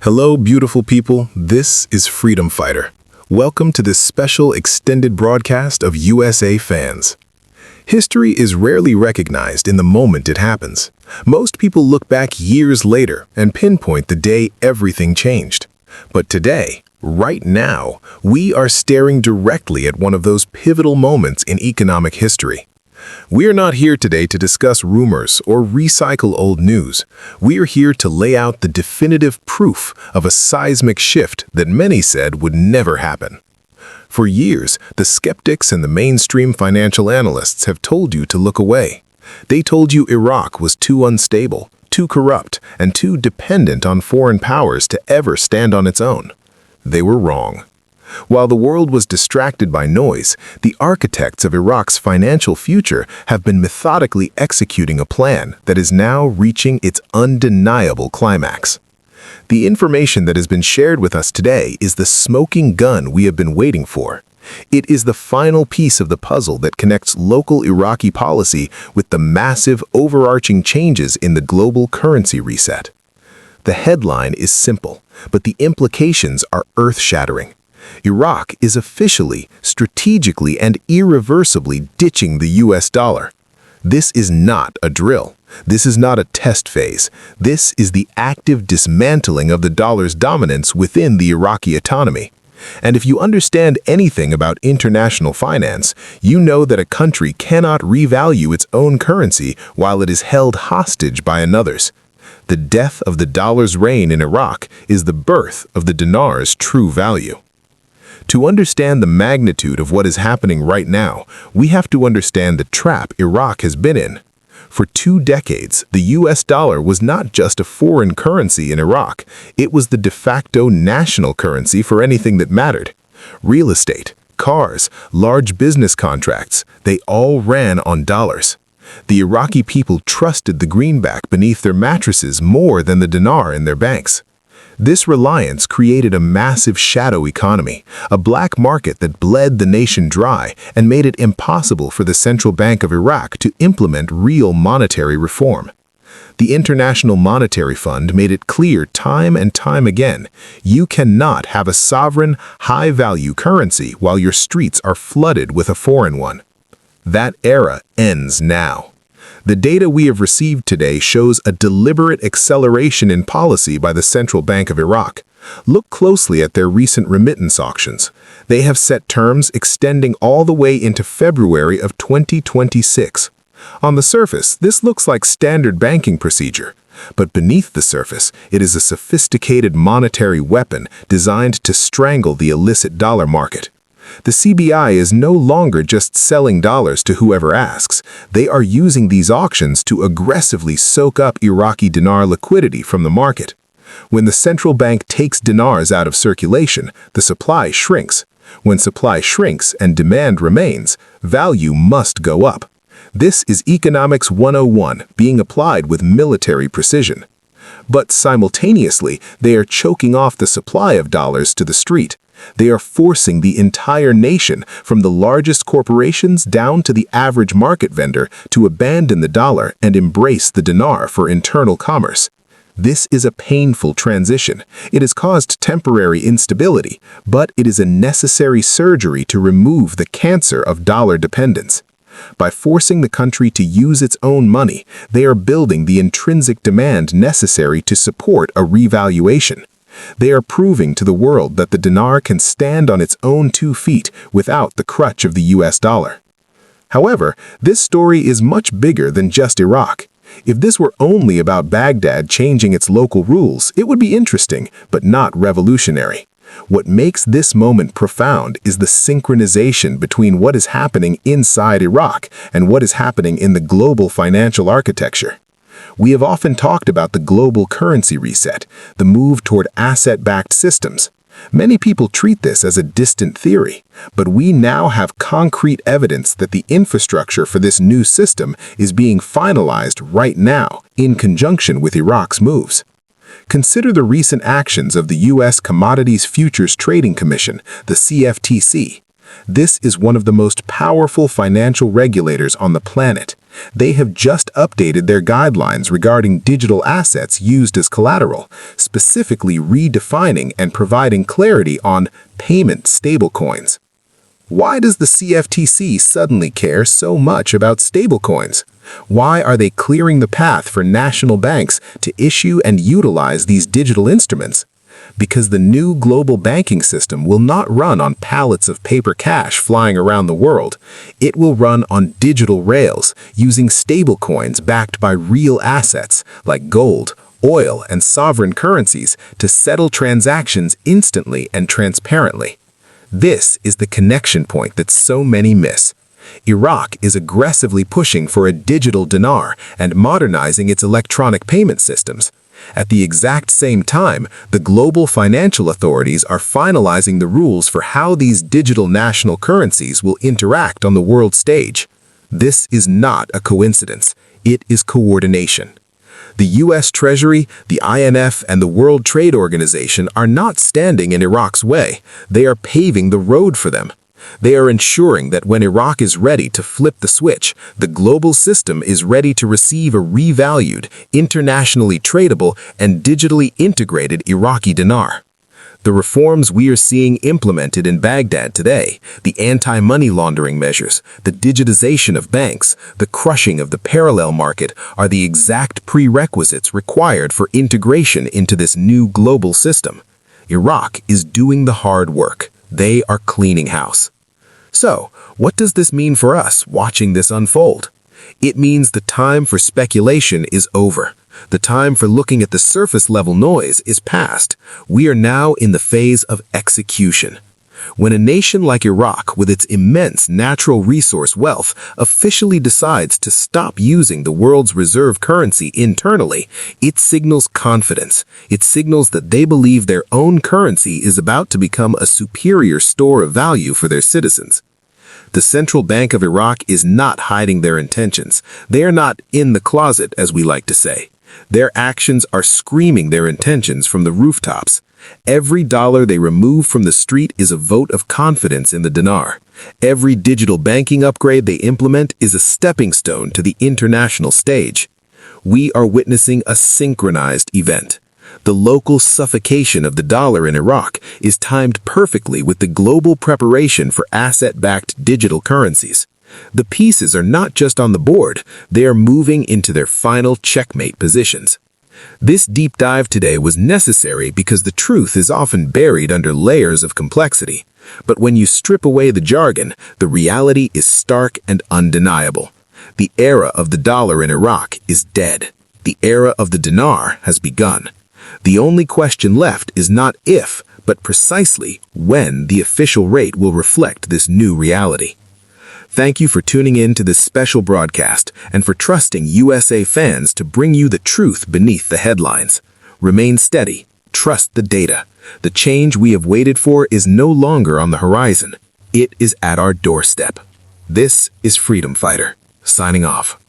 Hello, beautiful people. This is Freedom Fighter. Welcome to this special extended broadcast of USA fans. History is rarely recognized in the moment it happens. Most people look back years later and pinpoint the day everything changed. But today, right now, we are staring directly at one of those pivotal moments in economic history. We are not here today to discuss rumors or recycle old news. We are here to lay out the definitive proof of a seismic shift that many said would never happen. For years, the skeptics and the mainstream financial analysts have told you to look away. They told you Iraq was too unstable, too corrupt, and too dependent on foreign powers to ever stand on its own. They were wrong. While the world was distracted by noise, the architects of Iraq's financial future have been methodically executing a plan that is now reaching its undeniable climax. The information that has been shared with us today is the smoking gun we have been waiting for. It is the final piece of the puzzle that connects local Iraqi policy with the massive overarching changes in the global currency reset. The headline is simple, but the implications are earth-shattering. Iraq is officially, strategically, and irreversibly ditching the US dollar. This is not a drill. This is not a test phase. This is the active dismantling of the dollar's dominance within the Iraqi economy. And if you understand anything about international finance, you know that a country cannot revalue its own currency while it is held hostage by another's. The death of the dollar's reign in Iraq is the birth of the dinar's true value. To understand the magnitude of what is happening right now, we have to understand the trap Iraq has been in. For 2 decades, the US dollar was not just a foreign currency in Iraq, it was the de facto national currency for anything that mattered. Real estate, cars, large business contracts, they all ran on dollars. The Iraqi people trusted the greenback beneath their mattresses more than the dinar in their banks. This reliance created a massive shadow economy, a black market that bled the nation dry and made it impossible for the Central Bank of Iraq to implement real monetary reform. The International Monetary Fund made it clear time and time again, you cannot have a sovereign, high-value currency while your streets are flooded with a foreign one. That era ends now. The data we have received today shows a deliberate acceleration in policy by the Central Bank of Iraq. Look closely at their recent remittance auctions. They have set terms extending all the way into February of 2026. On the surface, this looks like standard banking procedure. But beneath the surface, it is a sophisticated monetary weapon designed to strangle the illicit dollar market. The CBI is no longer just selling dollars to whoever asks. They are using these auctions to aggressively soak up Iraqi dinar liquidity from the market. When the central bank takes dinars out of circulation, the supply shrinks. When supply shrinks and demand remains, value must go up. This is Economics 101 being applied with military precision. But simultaneously, they are choking off the supply of dollars to the street. They are forcing the entire nation, from the largest corporations down to the average market vendor, to abandon the dollar and embrace the dinar for internal commerce. This is a painful transition. It has caused temporary instability, but it is a necessary surgery to remove the cancer of dollar dependence. By forcing the country to use its own money, they are building the intrinsic demand necessary to support a revaluation. They are proving to the world that the dinar can stand on its own 2 feet without the crutch of the US dollar. However, this story is much bigger than just Iraq. If this were only about Baghdad changing its local rules, it would be interesting, but not revolutionary. What makes this moment profound is the synchronization between what is happening inside Iraq and what is happening in the global financial architecture. We have often talked about the global currency reset, the move toward asset-backed systems. Many people treat this as a distant theory, but we now have concrete evidence that the infrastructure for this new system is being finalized right now in conjunction with Iraq's moves. Consider the recent actions of the U.S. Commodities Futures Trading Commission, the CFTC. This is one of the most powerful financial regulators on the planet. They have just updated their guidelines regarding digital assets used as collateral, specifically redefining and providing clarity on payment stablecoins. Why does the CFTC suddenly care so much about stablecoins? Why are they clearing the path for national banks to issue and utilize these digital instruments? Because the new global banking system will not run on pallets of paper cash flying around the world. It will run on digital rails, using stablecoins backed by real assets like gold, oil, and sovereign currencies to settle transactions instantly and transparently. This is the connection point that so many miss. Iraq is aggressively pushing for a digital dinar and modernizing its electronic payment systems. At the exact same time, the global financial authorities are finalizing the rules for how these digital national currencies will interact on the world stage. This is not a coincidence. It is coordination. The U.S. Treasury, the IMF, and the World Trade Organization are not standing in Iraq's way. They are paving the road for them. They are ensuring that when Iraq is ready to flip the switch, the global system is ready to receive a revalued, internationally tradable, and digitally integrated Iraqi dinar. The reforms we are seeing implemented in Baghdad today, the anti-money laundering measures, the digitization of banks, the crushing of the parallel market, are the exact prerequisites required for integration into this new global system. Iraq is doing the hard work. They are cleaning house. So, what does this mean for us watching this unfold? It means the time for speculation is over. The time for looking at the surface-level noise is past. We are now in the phase of execution. When a nation like Iraq, with its immense natural resource wealth, officially decides to stop using the world's reserve currency internally, it signals confidence. It signals that they believe their own currency is about to become a superior store of value for their citizens. The Central Bank of Iraq is not hiding their intentions. They are not in the closet, as we like to say. Their actions are screaming their intentions from the rooftops. Every dollar they remove from the street is a vote of confidence in the dinar. Every digital banking upgrade they implement is a stepping stone to the international stage. We are witnessing a synchronized event. The local suffocation of the dollar in Iraq is timed perfectly with the global preparation for asset-backed digital currencies. The pieces are not just on the board, they are moving into their final checkmate positions. This deep dive today was necessary because the truth is often buried under layers of complexity. But when you strip away the jargon, the reality is stark and undeniable. The era of the dollar in Iraq is dead. The era of the dinar has begun. The only question left is not if, but precisely when the official rate will reflect this new reality. Thank you for tuning in to this special broadcast and for trusting USA fans to bring you the truth beneath the headlines. Remain steady. Trust the data. The change we have waited for is no longer on the horizon. It is at our doorstep. This is Freedom Fighter, signing off.